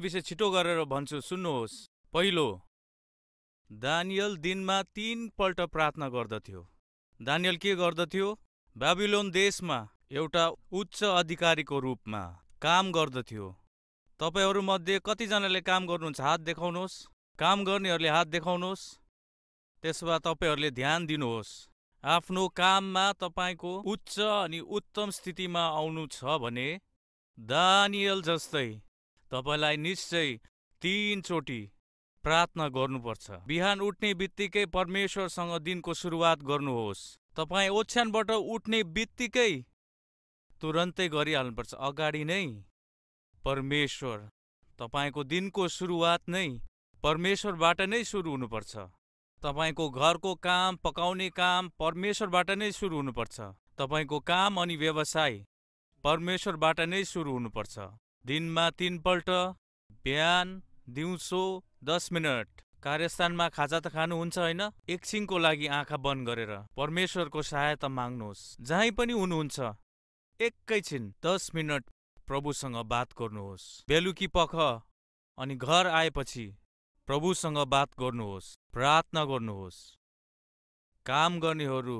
विषय छिटो गरेर भन्छु, सुन्नुहोस्। पहिलो, दानियल दिनमा 3 पल्ट प्रार्थना गर्दथ्यो। दानियल के गर्दथ्यो? बाबिलोन देशमा एउटा उच्च अधिकारीको रूपमा काम गर्दथ्यो। तपाईहरुमध्ये कतिजनाले काम गर्नुहुन्छ? हात देखाउनुहोस्। काम गर्नेहरूले हात देखाउनुहोस्। त्यसो भए तपाईहरुले ध्यान दिनुहोस्। आफ्नो काममा तपाईको उच्च अनि उत्तम स्थितिमा आउनु छ भने दानियल जस्तै तपाईलाई निश्चय 3 चोटी प्रार्थना गर्नुपर्छ। बिहान उठ्ने बित्तिकै परमेश्वरसँग दिनको सुरुवात गर्नुहोस्। तपाई ओछ्यानबाट उठ्ने बित्तिकै तुरन्तै गरिहाल्नुपर्छ। अगाडि नै परमेश्वर, तपाईको दिनको सुरुवात नै परमेश्वरबाट नै सुरु हुनुपर्छ। तपाईको घरको काम, पकाउने काम परमेश्वरबाट नै सुरु हुनुपर्छ। तपाईको काम अनि व्यवसाय परमेश्वरबाट नै सुरु हुनुपर्छ। दिनमा 3 पल्ट, बिहान, दिउँसो 10 मिनट। कार्यस्थानमा खाजा त खानुहुन्छ हैन? एकछिनको लागि आँखा बन्द गरेर परमेश्वरको सहायता माग्नुहोस्। जहीँ पनि हुनुहुन्छ एकैछिन 10 मिनट प्रभुसँग बात गर्नुहोस्। बेलुकी पख अनि घर आएपछि प्रभुसँग बात गर्नुहोस्, प्रार्थना गर्नुहोस्। काम गर्नेहरू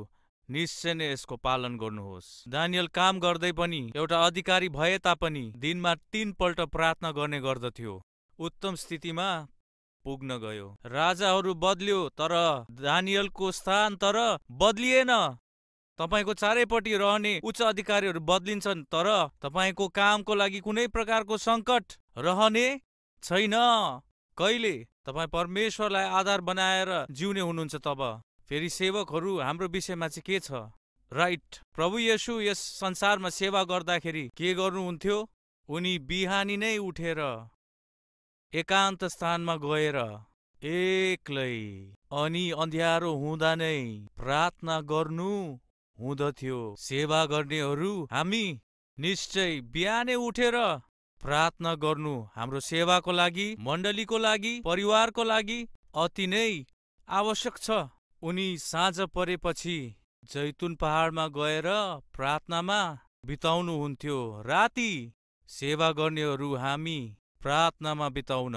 निश्चय नै यसको पालन गर्नुहोस्। दानियल काम गर्दै पनि, एउटा अधिकारी भए तापनि दिनमा 3 पल्ट प्रार्थना गर्ने गर्दथ्यो। उत्तम स्थितिमा पुग्न गयो। राजाहरू बदल्यो तर दानियलको स्थान तर बदलिएन। तपाईको चारैपट्टि रहने उच्च अधिकारीहरू बदलिन्छन् तर तपाईको कामको लागि कुनै प्रकारको सङ्कट रहने छैन। कहिले तपाई परमेश्वरलाई आधार बनाएर जिउने हुनुहुन्छ तब। फेरि सेवकहरू हाम्रो विषयमा चाहिँ के छ? राइट, प्रभु येशू यस संसारमा सेवा गर्दाखेरि के गर्नुहुन्थ्यो? उनी बिहानी नै उठेर एकान्त स्थानमा गएर एक्लै अनि अँध्यारो हुँदा नै प्रार्थना गर्नु हुँदथ्यो। सेवा गर्नेहरू हामी निश्चय बिहानै उठेर प्रार्थना गर्नु हाम्रो सेवाको लागि, मण्डलीको लागि, परिवारको लागि अति नै आवश्यक छ। उनी साँझ परेपछि जैतुन पहाडमा गएर प्रार्थनामा बिताउनुहुन्थ्यो। राति सेवा गर्नेहरू हामी प्रार्थनामा बिताउन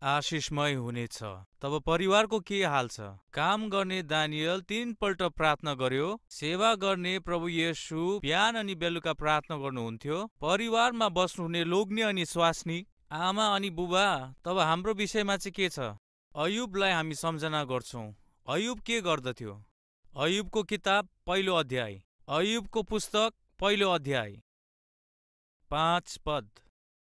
आशिषमय हुनेछ। तब परिवारको के हाल छ? काम गर्ने दानियल 3 पल्ट प्रार्थना गर्यो। सेवा गर्ने प्रभु येशू बिहान अनि बेलुका प्रार्थना गर्नुहुन्थ्यो। परिवारमा बस्नुहुने लोग्ने अनि स्वास्नी, आमा अनि बुबा, तब हाम्रो विषयमा चाहिँ के छ? अयुबलाई हामी सम्झना गर्छौं। अयुब के गर्दथ्यो? अयुबको किताब पहिलो अध्याय, अयुबको पुस्तक पहिलो अध्याय 5 पद।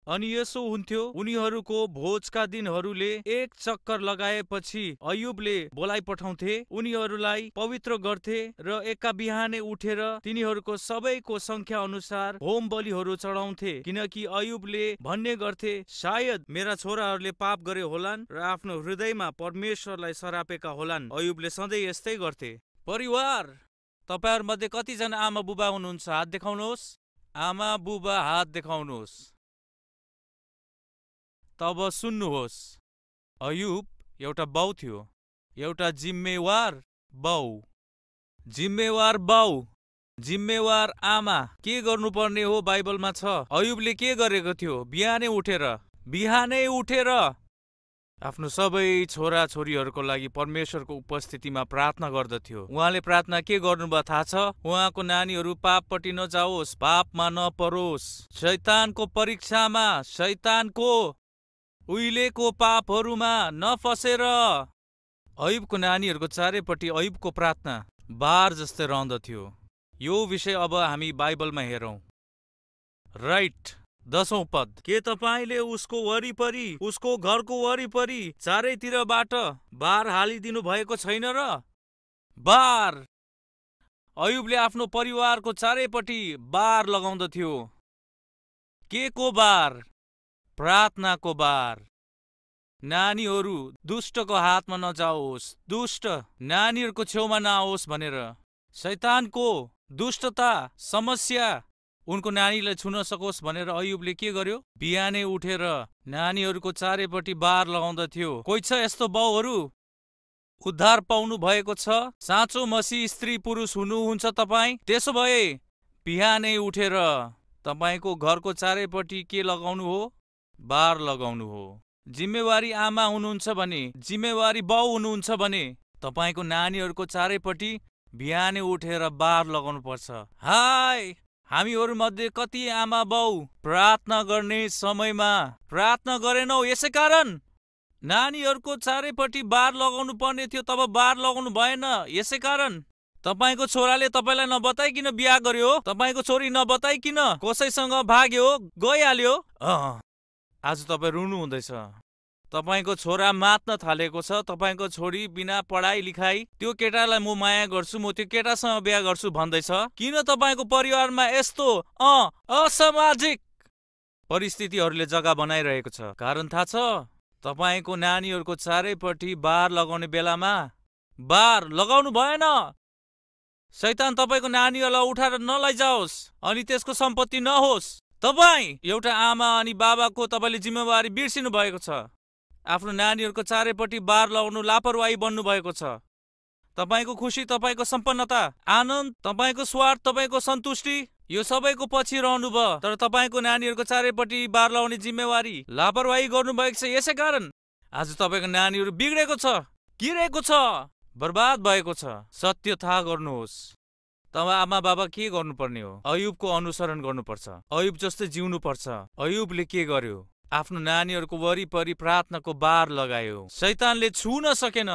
अनि यसो हुन्थ्यो, उनीहरूको भोजका दिनहरूले एक चक्कर लगाएपछि अयुबले बोलाइ पठाउँथे, उनीहरूलाई पवित्र गर्थे र एका बिहानै उठेर तिनीहरूको सबैको संख्या अनुसार होम बलिहरू चढाउँथे। किनकि अयुबले भन्ने गर्थे, सायद मेरा छोराहरूले पाप गरे होलान् र आफ्नो हृदयमा परमेश्वरलाई सरापेका होलान्। अयुबले सधैँ यस्तै गर्थे। परिवार, तपाईहरुमध्ये कतिजना आमा बुबा हुनुहुन्छ? हात देखाउनुहोस्। आमा बुबा हात देखाउनुहोस्। तब सुन्नुहोस्, अयुब एउटा बाउ थियो, एउटा जिम्मेवार बाउ, जिम्मेवार बाउ, जिम्मेवार आमा। के गर्नुपर्ने हो बाइबलमा छ। अयुबले के गरेको थियो? बिहानै उठेर आफ्नो सबै छोरा छोरीहरूको लागि परमेश्वरको उपस्थितिमा प्रार्थना गर्दथ्यो। उहाँले प्रार्थना के गर्नुभयो थाहा छ? उहाँको नानीहरू पापपट्टि नजाओस्, पापमा नपरोस्, शैतानको परीक्षामा, शैतानको उहिलेको पापहरूमा नफसेर। अयुबको नानीहरूको चारैपट्टि अयुबको प्रार्थना बार जस्तै रहँदथ्यो। यो विषय अब हामी बाइबलमा हेरौं। राइट, 10औं पद। के तपाईले उसको वरिपरि, उसको घरको वरिपरि चारैतिरबाट बार हालिदिनु भएको छैन र? बार। अयुबले आफ्नो परिवारको चारैपट्टि बार लगाउँदथ्यो। के को बार? प्रार्थनाको बार। नानीहरू दुष्टको हातमा नजाओस्, दुष्ट नानीहरूको छेउमा नआओस् भनेर। शैतानको दुष्टता, समस्या उनको नानीलाई छुन सकोस् भनेर अयुबले के गर्यो? बिहानै उठेर नानीहरूको चारैपट्टि बार लगाउँदथ्यो। कोही छ यस्तो बाउहरू? उद्धार पाउनु भएको छ, साँचो मसीह स्त्री पुरुष हुनुहुन्छ तपाईँ? त्यसो भए बिहानै उठेर तपाईँको घरको चारैपट्टि के लगाउनु हो? बार लगाउनु हो। जिम्मेवारी आमा हुनुहुन्छ भने, जिम्मेवारी बाउ हुनुहुन्छ भने तपाईको नानीहरूको चारैपट्टि बिहानै उठेर बार लगाउनु पर्छ। हाय, हामीहरू मध्ये कति आमा बाउ प्रार्थना गर्ने समयमा प्रार्थना गरेनौ, यसै कारण नानीहरूको चारैपट्टि बार लगाउनु पर्ने थियो, तब बार लगाउनु भएन। यसै कारण तपाईको छोराले तपाईलाई नबताइकिन बिहा गर्यो, तपाईको छोरी नबताइकिन कसैसँग भाग्यो, गइहाल्यो। आज तपाईँ रुनु हुँदैछ। तपाईको छोरा मात्न थालेको छ, तपाईको छोरी बिना पढाइ लिखाइ, त्यो केटालाई म माया गर्छु, म त्यो केटासँग बिहा गर्छु भन्दैछ। किन तपाईको परिवारमा यस्तो असामाजिक परिस्थितिहरूले जग्गा बनाइरहेको छ? कारण थाहा छ? तपाईको नानीहरूको चारैपट्टि बार लगाउने बेलामा बार लगाउनु भएन। शैतान तपाईको नानीहरूलाई उठाएर नलैजाओस् अनि त्यसको सम्पत्ति नहोस्। तपाईँ एउटा आमा अनि बाबाको तपाईँले जिम्मेवारी बिर्सिनु भएको छ। आफ्नो नानीहरूको चारैपट्टि बार लगाउनु लापरवाही बन्नु भएको छ। तपाईँको खुसी, तपाईँको सम्पन्नता, आनन्द, तपाईँको स्वार्थ, तपाईँको सन्तुष्टि, यो सबैको पछि रहनु भयो, तर तपाईँको नानीहरूको चारैपट्टि बार लगाउने जिम्मेवारी लापरवाही गर्नुभएको छ। यसै कारण आज तपाईँको नानीहरू बिग्रेको छ, गिरेको छ, बर्बाद भएको छ। सत्य थाहा गर्नुहोस्। तब आमा बाबा के गर्नुपर्ने हो? अयुबको अनुसरण गर्नुपर्छ। अयुब जस्तै जिउनु पर्छ। अयुबले के गर्यो? आफ्नो नानीहरूको वरिपरि प्रार्थनाको बार लगायो। शैतानले छुन सकेन।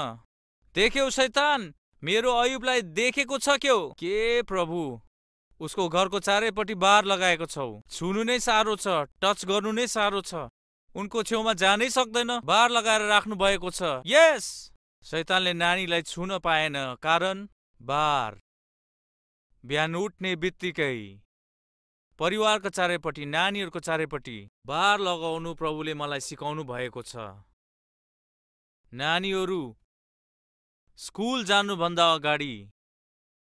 देख्यौ शैतान, मेरो अयुबलाई देखेको छ क्यौ? के प्रभु, उसको घरको चारैपट्टि बार लगाएको छौ। छुनु नै साह्रो छ, टच गर्नु नै साह्रो छ, उनको छेउमा जानै सक्दैन, बार लगाएर राख्नु भएको छ। यस, शैतानले नानीलाई छुन पाएन, कारण बार। बिहान उठ्ने बित्तिकै परिवारको चारैपट्टि, नानीहरूको चारैपट्टि बार लगाउनु प्रभुले मलाई सिकाउनु भएको छ। नानीहरू स्कुल जानुभन्दा अगाडि,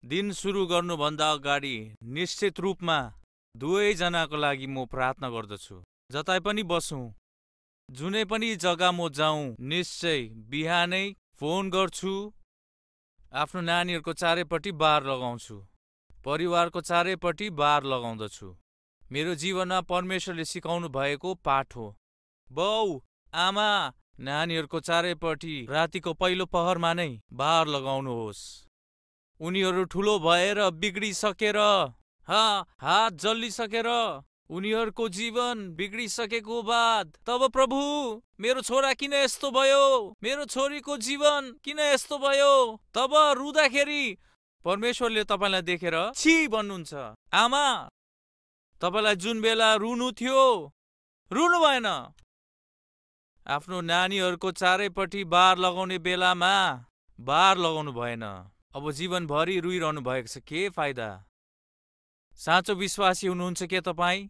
दिन सुरु गर्नुभन्दा अगाडि निश्चित रूपमा दुवैजनाको लागि म प्रार्थना गर्दछु। जतै पनि बसौँ, जुनै पनि जग्गा म जाउँ, निश्चय बिहानै फोन गर्छु, आफ्नो नानीहरूको चारैपट्टि बार लगाउँछु, परिवारको चारैपट्टि बार लगाउँदछु। मेरो जीवनमा परमेश्वरले सिकाउनु भएको पाठ हो। बाउ, आमा, नानीहरूको चारैपट्टि रातिको पहिलो पहरमा नै बार लगाउनुहोस्। उनीहरू ठुलो भएर बिग्रिसकेर, हात जल्लिसकेर, उनीहरूको जीवन बिग्रिसकेको बाद तब प्रभु, मेरो छोरा किन यस्तो भयो, मेरो छोरीको जीवन किन यस्तो भयो, तब रुँदाखेरि परमेश्वरले तपाईँलाई देखेर छी भन्नुहुन्छ। आमा, तपाईँलाई जुन बेला रुनु थियो, रुनु भएन। आफ्नो नानीहरूको चारैपट्टि बार लगाउने बेलामा बार लगाउनु भएन। अब जीवनभरि रुइरहनु भएको छ, के फाइदा? साँचो विश्वासी हुनुहुन्छ के तपाईँ?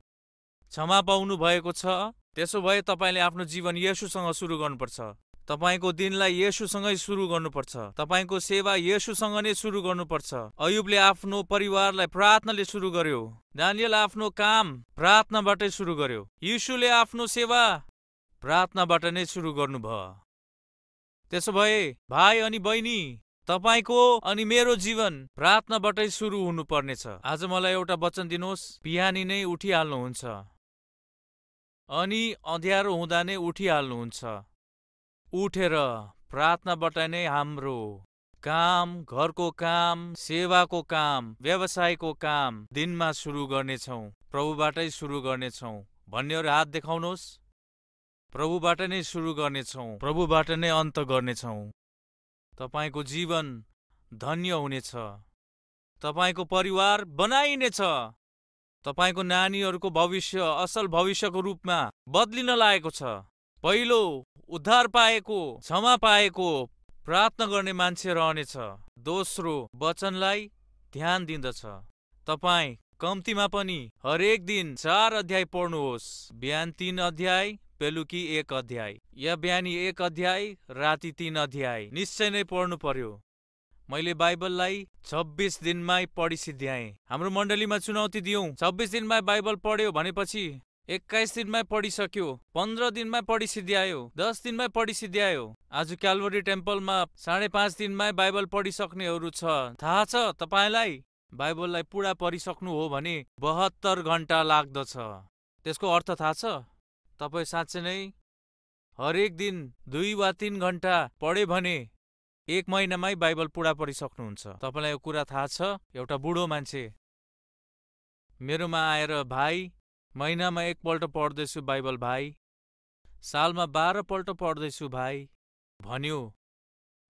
क्षमा पाउनु भएको छ? त्यसो भए तपाईँले आफ्नो जीवन येशूसँग सुरु गर्नुपर्छ। तपाईँको दिनलाई येशूसँगै सुरु गर्नुपर्छ। तपाईँको सेवा येशूसँग नै सुरु गर्नुपर्छ। अयुबले आफ्नो परिवारलाई प्रार्थनाले सुरु गर्यो। दानियल आफ्नो काम प्रार्थनाबाटै सुरु गर्यो। यीशुले आफ्नो सेवा प्रार्थनाबाट नै सुरु गर्नुभयो। त्यसो भए भाइ अनि बहिनी, तपाईको अनि मेरो जीवन प्रार्थनाबाटै सुरु हुनुपर्नेछ। आज मलाई एउटा वचन दिनुहोस्। बिहानी नै उठिहाल्नुहुन्छ अनि अँध्यारो हुँदा नै उठिहाल्नुहुन्छ। उठेर प्रार्थनाबाट नै हाम्रो काम, घरको काम, सेवाको काम, व्यवसायको काम दिनमा सुरु गर्नेछौँ, प्रभुबाटै सुरु गर्नेछौँ भन्नेहरू हात देखाउनुहोस्। प्रभुबाट नै सुरु गर्नेछौँ, प्रभुबाट नै अन्त गर्नेछौँ। तपाईँको जीवन धन्य हुनेछ। तपाईँको परिवार बनाइनेछ। तपाईँको नानीहरूको भविष्य असल भविष्यको रूपमा बदलिन लागेको छ। पहिलो, उद्धार पाएको, क्षमा पाएको प्रार्थना गर्ने मान्छे रहनेछ। दोस्रो, वचनलाई ध्यान दिन्दछ। तपाईँ कम्तीमा पनि हरेक दिन 4 अध्याय पढ्नुहोस्। बिहान 3 अध्याय, बेलुकी 1 अध्याय, या बिहानी 1 अध्याय, राति 3 अध्याय निश्चय नै पढ्नु पर्यो। मैले बाइबललाई 26 दिनमै पढी सिद्ध्याएँ। हाम्रो मण्डलीमा चुनौती दियौँ, 26 दिनमै बाइबल पढ्यो भनेपछि 21 दिनमै पढिसक्यो, 15 दिनमै पढी सिद्ध्यायो, 10 दिनमै पढी सिद्ध्यायो। आज क्याल्भरी टेम्पलमा 5.5 दिनमै बाइबल पढिसक्नेहरू छ। थाहा छ तपाईँलाई? बाइबललाई पुरा पढिसक्नु हो भने 72 घण्टा लाग्दछ। त्यसको अर्थ थाहा छ? तपाईँ साँच्चै नै हरेक दिन 2 वा 3 घण्टा पढे भने 1 महिनामै बाइबल पुरा पढिसक्नुहुन्छ। तपाईँलाई यो कुरा थाहा छ? एउटा बुढो मान्छे मेरोमा आएर, भाइ महिनामा 1 पल्ट पढ्दैछु बाइबल भाइ, सालमा 12 पल्ट पढ्दैछु भाइ भन्यो।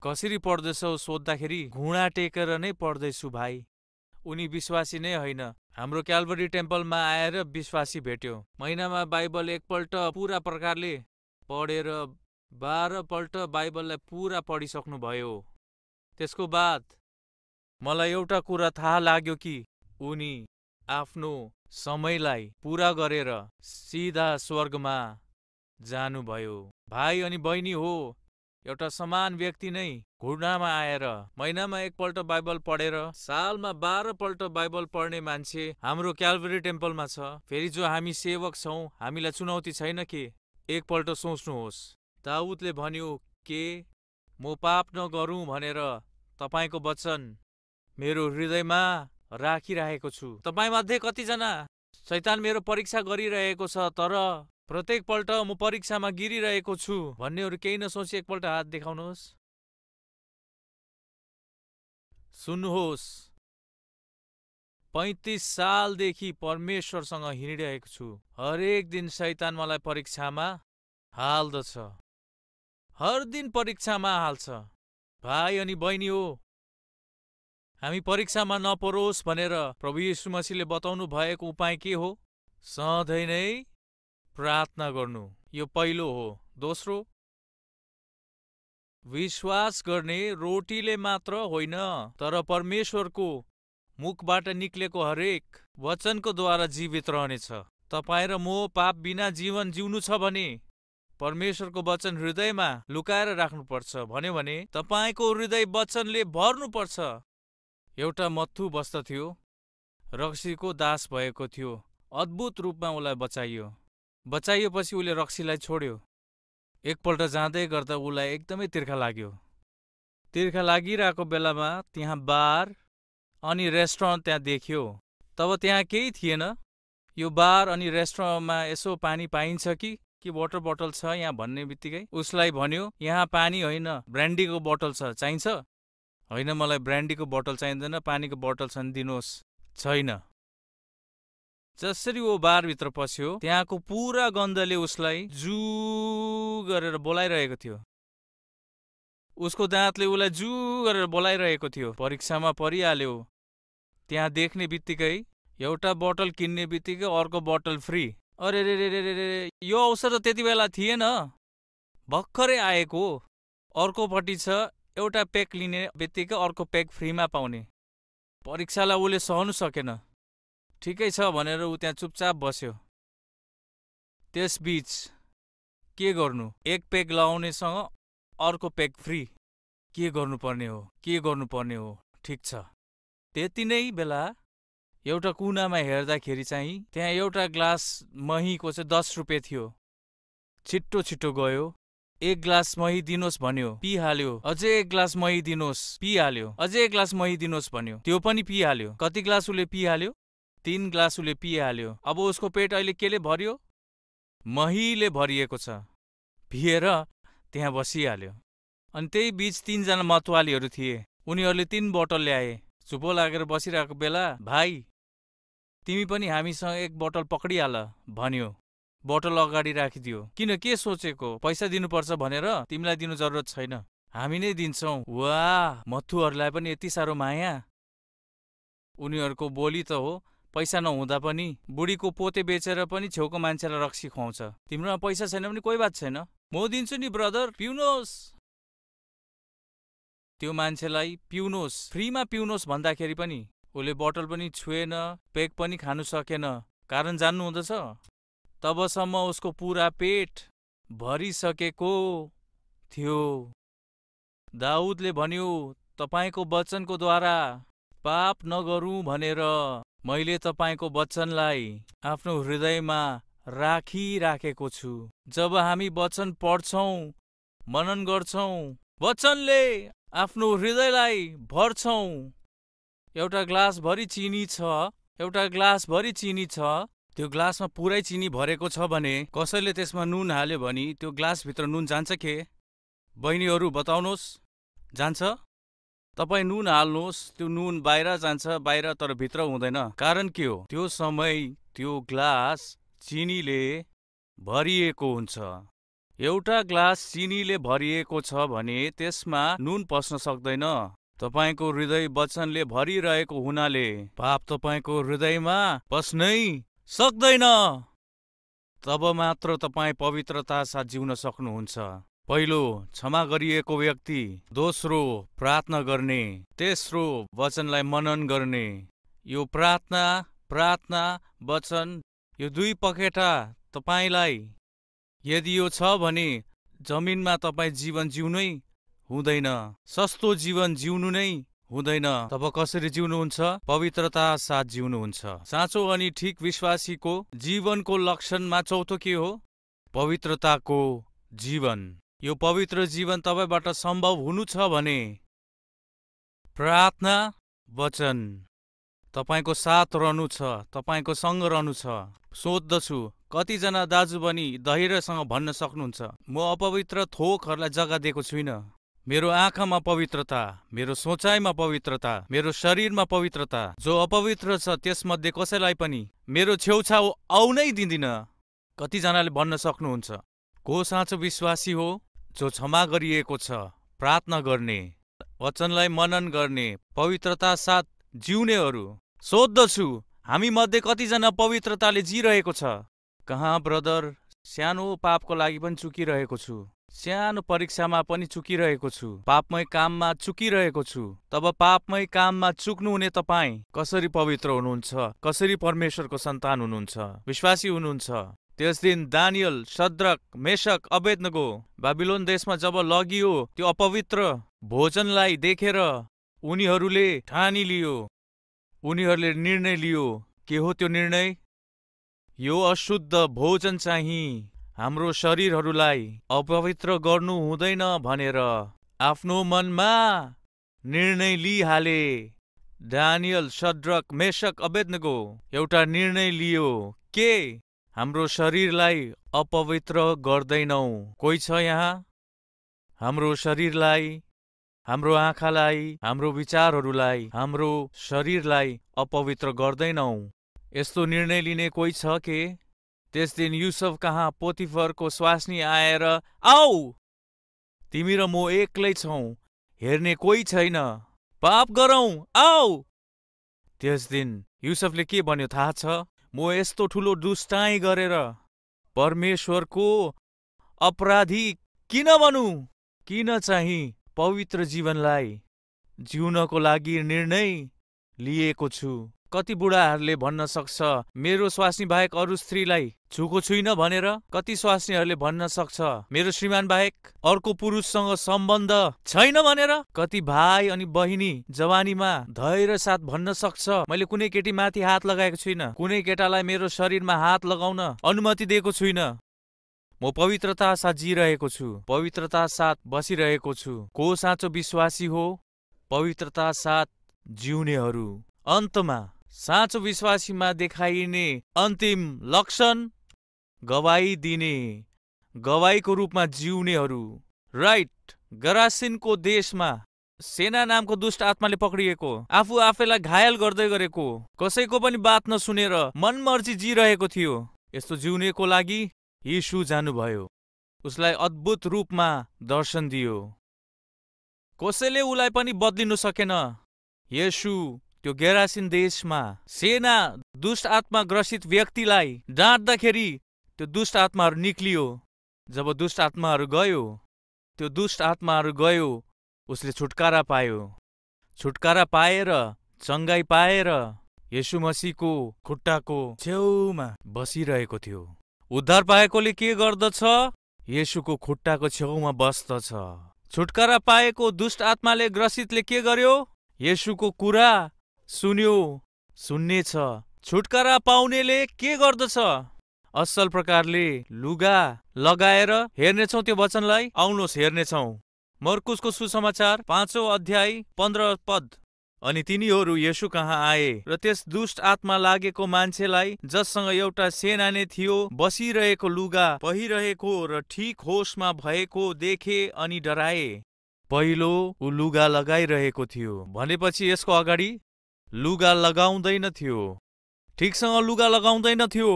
कसरी पढ्दैछौ सोद्धाखेरि घुँडा टेकेर नै पढ्दैछु भाइ। उनी विश्वासी नै होइन। हाम्रो क्याल्भरी टेम्पलमा आएर विश्वासी भेट्यो। महिनामा बाइबल 1 पल्ट पुरा प्रकारले पढेर 12 पल्ट बाइबललाई पुरा पढिसक्नुभयो। त्यसको बाद मलाई एउटा कुरा थाहा लाग्यो कि उनी आफ्नो समयलाई पुरा गरेर सिधा स्वर्गमा जानुभयो। भाइ अनि बहिनी हो, एउटा समान व्यक्ति नै घुँडामा आएर महिनामा 1 पल्ट बाइबल पढेर सालमा 12 पल्ट बाइबल पढ्ने मान्छे हाम्रो क्याल्भरी टेम्पलमा छ। फेरि जो हामी सेवक छौँ, हामीलाई चुनौती छैन के? 1 पल्ट सोच्नुहोस्। दाउदले भन्यो के म पाप नगरौँ भनेर तपाईँको वचन मेरो हृदयमा राखिरहेको छु। तपाईँमध्ये कतिजना शैतान मेरो परीक्षा गरिरहेको छ, तर प्रत्येक पल्ट म परीक्षामा गिरिरहेको छु भन्नेहरू केही नसोची 1 पल्ट हात देखाउनुहोस्। सुन्नुहोस्, 35 सालदेखि परमेश्वरसँग हिँडिरहेको छु। हरेक दिन शैतान मलाई परीक्षामा हाल्दछ। हर दिन परीक्षामा हाल्छ। भाइ अनि बहिनी हो, हामी परीक्षामा नपरोस् भनेर प्रभु यीशु मसीहले बताउनु भएको उपाय के हो? सधैँ नै प्रार्थना गर्नु। यो पहिलो हो। दोस्रो, विश्वास गर्ने रोटीले मात्र होइन, तर परमेश्वरको मुखबाट निक्लेको हरेक वचनको द्वारा जीवित रहनेछ। तपाईँ र म पाप बिना जीवन जिउनु छ भने परमेश्वरको वचन हृदयमा लुकाएर राख्नुपर्छ। भन्यो भने तपाईँको हृदय वचनले भर्नुपर्छ। एउटा मत्थु बस्दथ्यो, रक्सीको दास भएको थियो। अद्भुत रूपमा उसलाई बचाइएपछि उसले रक्सीलाई छोड्यो। 1 पल्ट जाँदै गर्दा उसलाई एकदमै तिर्खा लाग्यो। तिर्खा लागिरहेको बेलामा त्यहाँ बार अनि रेस्टुरेन्ट त्यहाँ देख्यो। तब त्यहाँ केही थिएन। यो बार अनि रेस्टुरेन्टमा यसो पानी पाइन्छ कि वाटर बोतल छ यहाँ भन्ने बित्तिकै उसलाई भन्यो, यहाँ पानी होइन, ब्रान्डीको बोतल छ, चाहिन्छ? होइन, मलाई ब्रान्डीको बोतल चाहिँदैन, पानीको बोतल छ भने दिनुहोस्। छैन। जसरी वो बारभित्र पस्यो, त्यहाँको पुरा गन्धले उसलाई जू गरेर बोलाइरहेको थियो। उसको दाँतले उसलाई जू गरेर बोलाइरहेको थियो। परीक्षामा परिहाल्यो। त्यहाँ देख्ने बित्तिकै, एउटा बोतल किन्ने बित्तिकै अर्को बोतल फ्री। अरे रे रे रे रे, यो अवसर त त्यति बेला थिएन, भर्खरै आएको। अर्कोपट्टि छ, एउटा पेक लिने बित्तिकै अर्को पेक फ्रीमा पाउने। परीक्षालाई उसले सहनु सकेन। ठिकै छ भनेर ऊ त्यहाँ चुपचाप बस्यो। त्यसबीच के गर्नु? 1 पेक लगाउनेसँग अर्को पेक फ्री। के गर्नुपर्ने हो? ठिक छ। त्यति नै बेला एउटा कुनामा हेर्दाखेरि चाहिँ त्यहाँ एउटा ग्लास महीको चाहिँ 10 रुपियाँ थियो। छिट्टो गयो, 1 ग्लास मही दिनुहोस् भन्यो, पिहाल्यो। अझै 1 ग्लास मही दिनुहोस्, पिहाल्यो। अझै 1 ग्लास मही दिनुहोस् भन्यो, त्यो पनि पिहाल्यो। कति ग्लास उसले पिहाल्यो? 3 ग्लास उसले पिहाल्यो। अब उसको पेट अहिले केले भरियो? महीले भरिएको छ। पिएर त्यहाँ बसिहाल्यो। अनि त्यही बीच 3 जना मतवालीहरू थिए। उनीहरूले 3 बोतल ल्याए। चुपो लागेर बसिरहेको बेला, भाइ तिमी पनि हामीसँग 1 बोतल पक्रिहाल भन्यो। बोतल अगाडि राखिदियो। किन, के सोचेको? पैसा दिनुपर्छ भनेर? तिमीलाई दिनु जरुरत छैन, हामी नै दिन्छौँ। वाह, मत्थुहरूलाई पनि यति साह्रो माया। उनीहरूको बोली त हो, पैसा नहुँदा पनि बुढीको पोते बेचेर पनि छेउको मान्छेलाई रक्सी खुवाउँछ। तिम्रोमा पैसा छैन भने कोही बात छैन, म दिन्छु नि ब्रदर, पिउनुहोस्। त्यो मान्छेलाई पिउनुहोस्, फ्रीमा पिउनुहोस् भन्दाखेरि पनि उसले बोतल पनि छुएन, पेक पनि खानु सकेन। कारण जान्नुहुँदछ? तबसम्म उसको पुरा पेट भरिसकेको थियो। दाउदले भन्यो, तपाईँको वचनको द्वारा पाप नगरौँ भनेर मैले तपाईँको वचनलाई आफ्नो हृदयमा राखिराखेको छु। जब हामी वचन पढ्छौँ, मनन गर्छौँ, वचनले आफ्नो हृदयलाई भर्छौँ। एउटा ग्लास भरि चिनी छ, त्यो ग्लासमा पुरै चिनी भरेको छ भने कसैले त्यसमा नुन हाल्यो भने त्यो ग्लासभित्र नुन जान्छ के? बहिनीहरू बताउनुहोस्, जान्छ? तपाईँ नुन हाल्नुहोस्, त्यो नुन बाहिर जान्छ, बाहिर, तर भित्र हुँदैन। कारण के हो? त्यो समय त्यो ग्लास चिनीले भरिएको हुन्छ। एउटा ग्लास चिनीले भरिएको छ भने त्यसमा नुन पस्न सक्दैन। तपाईको हृदय वचनले भरिरहेको हुनाले पाप तपाईको हृदयमा पस्नै सक्दैन। तब मात्र तपाईँ पवित्रता साथ जिउन सक्नुहुन्छ। पहिलो, क्षमा गरिएको व्यक्ति। दोस्रो, प्रार्थना गर्ने। तेस्रो, वचनलाई मनन गर्ने। यो प्रार्थना वचन, यो दुई पखेटा तपाईलाई यदि यो छ भने जमिनमा तपाईँ जीवन जिउनै हुँदैन, सस्तो जीवन जिउनु नै हुँदैन। तब कसरी जिउनुहुन्छ? पवित्रता साथ जिउनुहुन्छ। साँचो अनि ठिक विश्वासीको जीवनको लक्षणमा चौथो के हो? पवित्रताको जीवन। यो पवित्र जीवन तपाईबाट सम्भव हुनु छ भने प्रार्थना वचन तपाईको साथ रहनु छ, तपाईको सँग रहनु छ। सोध्दछु, कतिजना दाजु बहिनी धैर्यसँग भन्न सक्नुहुन्छ, म अपवित्र थोकहरूलाई जग्गा दिएको छुइनँ। मेरो आँखामा पवित्रता, मेरो सोचाइमा पवित्रता, मेरो शरीरमा पवित्रता। जो अपवित्र छ त्यसमध्ये कसैलाई पनि मेरो छेउछाउ आउनै दिँदिन। कतिजनाले भन्न सक्नुहुन्छ? को साँचो विश्वासी हो? जो क्षमा गरिएको छ, प्रार्थना गर्ने, वचनलाई मनन गर्ने, पवित्रता साथ जिउनेहरू। सोध्दछु, हामी मध्ये कतिजना पवित्रताले जिरहेको छ? कहाँ ब्रदर? सानो पापको लागि पनि चुकिरहेको छु, सानो परीक्षामा पनि चुकिरहेको छु, पापमय काममा चुकिरहेको छु। तब पापमय काममा चुक्नुहुने तपाईँ कसरी पवित्र हुनुहुन्छ? कसरी परमेश्वरको सन्तान हुनुहुन्छ, विश्वासी हुनुहुन्छ? त्यस दिन Daniel, Shadrach, Meshach, Abednego Babylon देशमा जब लगियो, त्यो अपवित्र भोजनलाई देखेर उनीहरूले ठानी लियो, उनीहरूले निर्णय लियो। के हो त्यो निर्णय? यो अशुद्ध भोजन चाहिँ हाम्रो शरीरहरूलाई अपवित्र गर्नु हुँदैन भनेर आफ्नो मनमा निर्णय लिइहाले। दानियल, शद्रक, मेशक, अबेदनगो एउटा निर्णय लियो के हाम्रो शरीरलाई अपवित्र गर्दैनौ। कोही छ यहाँ? हाम्रो शरीरलाई, हाम्रो आँखालाई, हाम्रो विचारहरूलाई, हाम्रो शरीरलाई अपवित्र गर्दैनौ। यस्तो निर्णय लिने कोही छ के? त्यस दिन युसुफ कहाँ पोतिफरको स्वास्नी आएर, आऊ, तिमी र म एक्लै छौं, हेर्ने कोही छैन, पाप गरौं, आऊ। त्यस दिन युसुफले के भन्यो थाहा छ? म यस्तो ठुलो दुष्टाइ गरेर परमेश्वरको अपराधी किन बनू? किन चाहिँ पवित्र जीवनलाई जिउनको लागि निर्णय लिएको छु। कति बुढाहरूले भन्न सक्छ, मेरो स्वास्नी बाहेक अरू स्त्रीलाई छुको छुइन भनेर? कति स्वास्नीहरूले भन्न सक्छ, मेरो श्रीमान बाहेक अर्को पुरुषसँग सम्बन्ध छैन भनेर? कति भाइ अनि बहिनी जवानीमा धैर्य साथ भन्न सक्छ, मैले कुनै केटी माथि हात लगाएको छुइनँ, कुनै केटालाई मेरो शरीरमा हात लगाउन अनुमति दिएको छुइनँ। म पवित्रता साथ जिरहेको छु, पवित्रता साथ बसिरहेको छु। को साँचो विश्वासी हो? पवित्रता साथ जिउनेहरू। अन्तमा साँचो विश्वासीमा देखाइने अन्तिम लक्षण, गवाई दिने, गवाईको रूपमा जिउनेहरू। राइट, गरासिनको देशमा सेना नामको दुष्ट आत्माले पक्रिएको, आफू आफैलाई घायल गर्दै गरेको, कसैको पनि बात नसुनेर मनमर्जी जिरहेको थियो। यस्तो जिउनेको लागि यीशु जानुभयो, उसलाई अद्भुत रूपमा दर्शन दियो। कसैले उसलाई पनि बदलिनु सकेन। यीशु त्यो गेरासिन देशमा सेना दुष्ट आत्मा ग्रसित व्यक्तिलाई डाँट्दाखेरि त्यो दुष्ट आत्माहरू निक्लियो। जब दुष्ट आत्माहरू गयो, त्यो दुष्ट आत्माहरू गयो, उसले छुटकारा पायो। छुटकारा पाएर, चङ्गाई पाएर येशू मसीहको खुट्टाको छेउमा बसिरहेको थियो। उद्धार पाएकोले के गर्दछ? येशूको खुट्टाको छेउमा बस्दछ। छुटकारा पाएको दुष्ट आत्माले ग्रसितले के गर्यो? येशूको कुरा सुन्यो, सुन्नेछ। छुटकारा पाउनेले के गर्दछ? असल प्रकारले लुगा लगाएर हेर्नेछौँ त्यो वचनलाई। आउनुहोस् हेर्नेछौँ। मर्कुसको सुसमाचार 5औं अध्याय 15 पद। अनि तिनीहरू येशू कहाँ आए र त्यस दुष्ट आत्मा लागेको मान्छेलाई, जससँग एउटा सेनानी थियो, बसिरहेको लुगा पहिरहेको र ठिक होसमा भएको देखे अनि डराए। पहिलो ऊ लुगा लगाइरहेको थियो भनेपछि यसको अगाडि लुगा लगाउँदैन थियो, ठिकसँग लुगा लगाउँदैन थियो,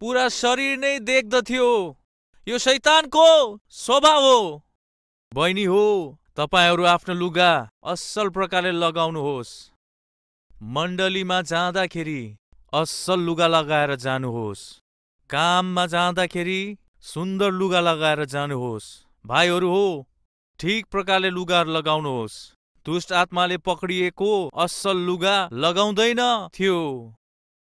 पुरा शरीर नै देख्दथ्यो। यो शैतानको स्वभाव हो। बहिनी हो, तपाईहरू आफ्नो लुगा असल प्रकारले लगाउनुहोस्। मण्डलीमा जाँदाखेरि असल लुगा लगाएर जानुहोस्। काममा जाँदाखेरि सुन्दर लुगा लगाएर जानुहोस्। भाइहरू हो, ठिक प्रकारले लुगाहरू लगाउनुहोस्। दुष्ट आत्माले पक्रिएको असल लुगा लगाउँदैन थियो।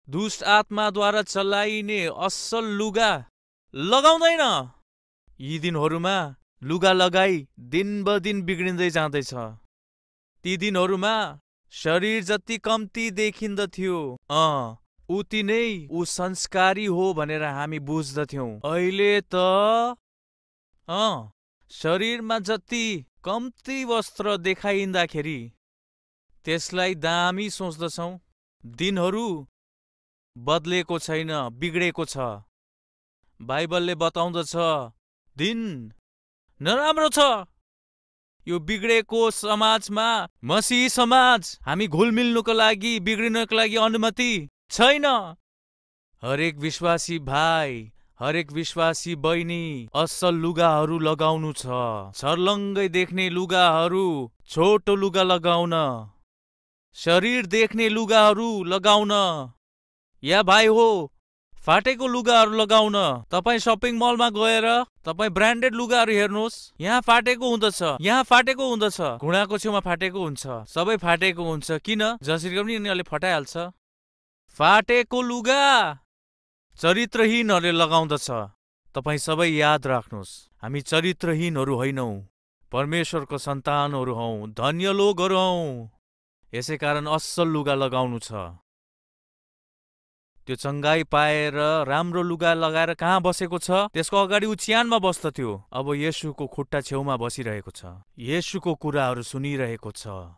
दुष्ट आत्माद्वारा चलाइने असल लुगा लगाउँदैन। यी दिनहरूमा लुगा लगाई दिन ब दिन बिग्रिँदै जाँदैछ। ती दिनहरूमा शरीर जति कम्ती देखिन्दथ्यो, उति नै ऊ संस्कारी हो भनेर हामी बुझ्दथ्यौं। अहिले त शरीरमा जति कम्ती वस्त्र देखाइँदाखेरि त्यसलाई दामी सोच्दछौं। दिनहरू बदलेको छैन, बिग्रेको छ। बाइबलले बताउँदछ दिन नराम्रो छ। यो बिग्रेको समाजमा, मसीही समाज, हामी घुलमिल्नुको लागि, बिग्रिनको लागि अनुमति छैन। हरेक विश्वासी भाइ, हरेक विश्वासी बहिनी असल लुगाहरू लगाउनु छ। छर्लङ्गै देख्ने लुगाहरू, छोटो लुगा लगाउन, शरीर देख्ने लुगाहरू लगाउन, या भाइ हो फाटेको लुगाहरू लगाउन। तपाईँ सपिङ मलमा गएर तपाईँ ब्रान्डेड लुगाहरू हेर्नुहोस्, यहाँ फाटेको हुँदछ, यहाँ फाटेको हुँदछ, घुँडाको छेउमा फाटेको हुन्छ, सबै फाटेको हुन्छ। किन? जसरी पनि यिनीहरूले फटाइहाल्छ। फाटेको लुगा चरित्रहीनहरूले लगाउँदछ। तपाईँ सबै याद राख्नुहोस्, हामी चरित्रहीनहरू होइनौं, परमेश्वरको सन्तानहरू हौं, धन्य लोकहरू हौं। यसै कारण असल लुगा लगाउनु छ। त्यो चङ्गाई पाएर राम्रो लुगा लगाएर कहाँ बसेको छ? त्यसको अगाडि ऊ चिहानमा बस्दथ्यो। अब येशूको खुट्टा छेउमा बसिरहेको छ, येशूको कुराहरू सुनिरहेको छ।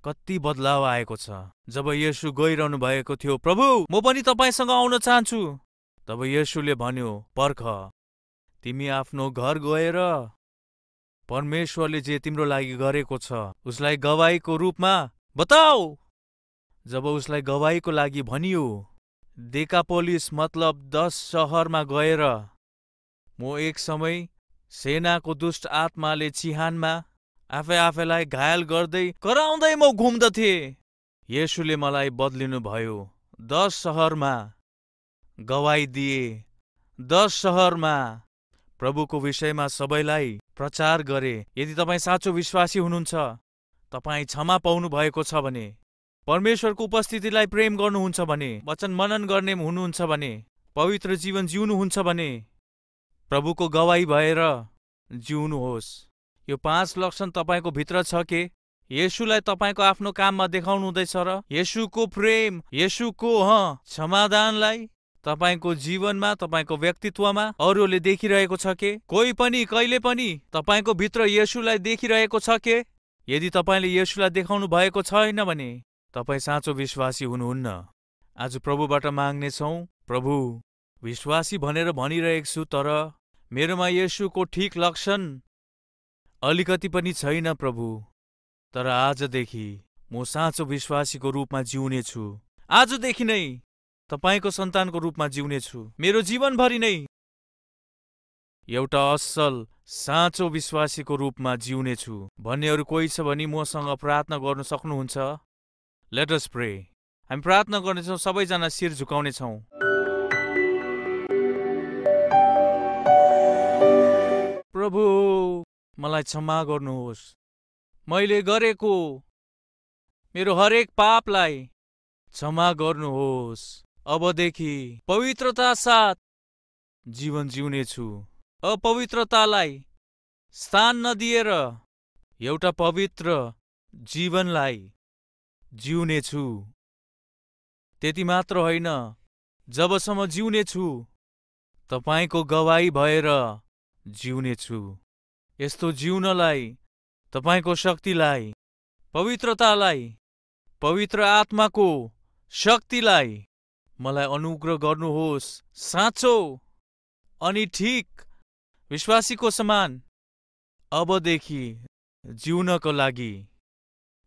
कति बदलाव आएको छ। जब येशू गइरहनु भएको थियो, प्रभु म पनि तपाईसँग आउन चाहन्छु, तब येशूले भन्यो, पर्ख, तिमी आफ्नो घर गएर परमेश्वरले जे तिम्रो लागि गरेको छ उसलाई गवाईको रूपमा बताऊ। जब उसलाई गवाईको लागि भनियो, डेकापोलिस मतलब 10 सहरमा गएर, म एक समय सेनाको दुष्ट आत्माले चिहानमा आफैलाई घायल गर्दै कराउँदै म घुम्दथे। येशूले मलाई बदलिनु भयो। 10 सहरमा गवाई दिए, 10 सहरमा प्रभुको विषयमा सबैलाई प्रचार गरे। यदि तपाईँ साँचो विश्वासी हुनुहुन्छ, तपाईँ क्षमा पाउनु भएको छ भने, परमेश्वरको उपस्थितिलाई प्रेम गर्नुहुन्छ भने, वचन मनन गर्ने हुनुहुन्छ भने, पवित्र जीवन जिउनुहुन्छ भने, प्रभुको गवाई भएर जिउनुहोस्। यो 5 लक्षण तपाईँको भित्र छ के? येशूलाई तपाईँको आफ्नो काममा देखाउनु हुँदैछ र? येशूको प्रेम, येशूको क्षमादानलाई तपाईँको जीवनमा, तपाईँको व्यक्तित्वमा अरूले देखिरहेको छ के? कोही पनि कहिले पनि तपाईँको भित्र येशूलाई देखिरहेको छ के? यदि तपाईँले येशूलाई देखाउनु भएको छैन भने तपाईँ साँचो विश्वासी हुनुहुन्न। आज प्रभुबाट माग्नेछौँ, प्रभु विश्वासी भनेर भनिरहेको छु, तर मेरोमा येशूको ठिक लक्षण अलिकति पनि छैन प्रभु। तर आजदेखि म साँचो विश्वासीको रूपमा जिउनेछु। आजदेखि नै तपाईँको सन्तानको रूपमा जिउनेछु। मेरो जीवनभरि नै एउटा असल साँचो विश्वासीको रूपमा जिउनेछु भन्नेहरू कोही छ भने मसँग प्रार्थना गर्न सक्नुहुन्छ? Let us pray. हामी प्रार्थना गर्नेछौँ, सबैजना शिर झुकाउनेछौँ। प्रभु मलाई क्षमा गर्नुहोस्। मैले गरेको मेरो हरेक पापलाई क्षमा गर्नुहोस्। अबदेखि पवित्रता साथ जीवन जिउनेछु। अपवित्रतालाई स्थान नदिएर एउटा पवित्र जीवनलाई जिउनेछु। त्यति मात्र होइन, जबसम्म जिउनेछु तपाईँको गवाई भएर जिउनेछु। यस्तो जिउनलाई, तपाईँको शक्तिलाई पवित्रतालाई, पवित्र आत्माको शक्तिलाई मलाई अनुग्रह गर्नुहोस् साँचो अनि ठिक विश्वासीको समान अबदेखि जिउनको लागि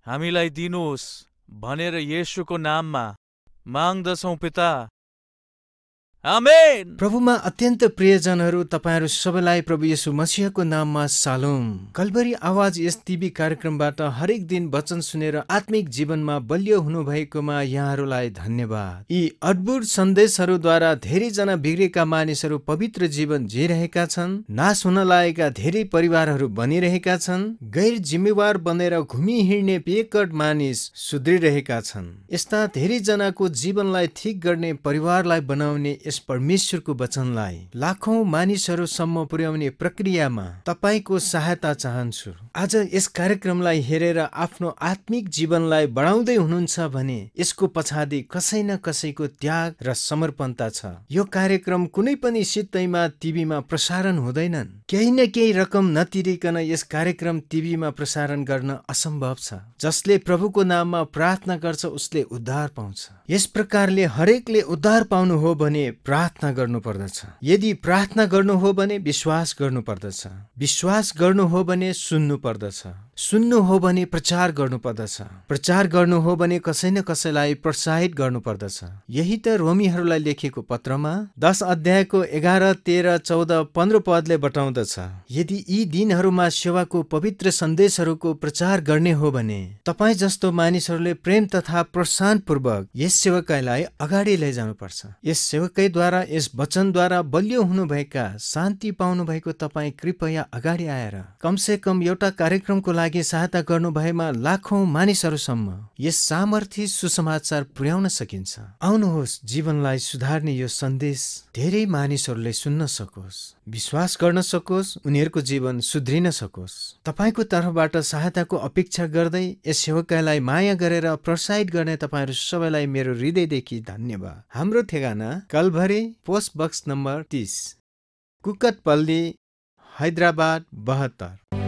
हामीलाई दिनुहोस् भनेर येशूको नाममा माग्दछौँ पिता, आमेन। प्रभुमा अत्यन्त प्रियजनहरू, तपाईहरू सबैलाई प्रभु येशू मसीहको नाममा सालोम। कल्भरी आवाज यस टिभी कार्यक्रमबाट हरेक दिन वचन सुनेर आत्मिक जीवनमा बलियो हुनुभएकोमा यहाँहरूलाई धन्यवाद। यी अद्भुत सन्देशहरूद्वारा धेरैजना बिग्रेका मानिसहरू पवित्र जीवन जिइरहेका छन्, नाश हुन लागेका धेरै परिवारहरू बनिरहेका छन्, गैर जिम्मेवार बनेर घुमी हिँड्ने बेकट मानिस सुध्रिरहेका छन्। यस्ता धेरैजनाको जीवनलाई ठिक गर्ने, परिवारलाई बनाउने यस परमेश्वरको वचनलाई लाखौं मानिसहरूसम्म पुर्याउने प्रक्रियामा तपाईको सहायता चाहन्छु। आज यस कार्यक्रमलाई हेरेर आफ्नो आत्मिक जीवनलाई बढाउँदै हुनुहुन्छ भने यसको पछाडि कसै न कसैको त्याग र समर्पणता छ। यो कार्यक्रम कुनै पनि सित्तैमा टिभीमा प्रसारण हुँदैनन्। केही न केही रकम नतिरिकन यस कार्यक्रम टिभीमा प्रसारण गर्न असम्भव छ। जसले प्रभुको नाममा प्रार्थना गर्छ उसले उद्धार पाउँछ। यस प्रकारले हरेकले उद्धार पाउनु हो भने प्रार्थना गर्नु पर्दछ। यदि प्रार्थना गर्नु हो भने विश्वास गर्नु पर्दछ। विश्वास गर्नु हो भने सुन्नु पर्दछ। सुन्नु हो भने प्रचार गर्नु पर्दछ। प्रचार गर्नु हो भने कसै न कसैलाई प्रोत्साहित गर्नु पर्दछ। यही त रोमीहरूलाई लेखेको पत्रमा 10 अध्यायको 11, 13, 14, 15 पदले बताउँदछ। यदि यी दिनहरूमा सेवाको पवित्र सन्देशहरूको प्रचार गर्ने हो भने तपाईँ जस्तो मानिसहरूले प्रेम तथा प्रोत्साहन पूर्वक यस सेवकाईलाई अगाडि लैजानुपर्छ। यस सेवकाईद्वारा, यस वचनद्वारा बलियो हुनुभएका, शान्ति पाउनु भएको तपाईँ कृपया अगाडि आएर कमसे कम एउटा कार्यक्रमको लागि सहायता गर्नु भएमा लाखौं मानिसहरूसम्म यस सामर्थ्य सुसमाचार पुर्याउन सकिन्छ। आउनुहोस्, जीवनलाई सुधार्ने यो सन्देश धेरै मानिसहरूले सुन्न सकोस्, विश्वास गर्न सकोस्, उनीहरूको जीवन सुध्रिन सकोस्। तपाईको तर्फबाट सहायताको अपेक्षा गर्दै यस सेवकाईलाई माया गरेर प्रोत्साहित गर्ने तपाईहरू सबैलाई मेरो हृदयदेखि धन्यवाद। हाम्रो ठेगाना Calvary, post box number 30, Kukatpally, Hyderabad 72।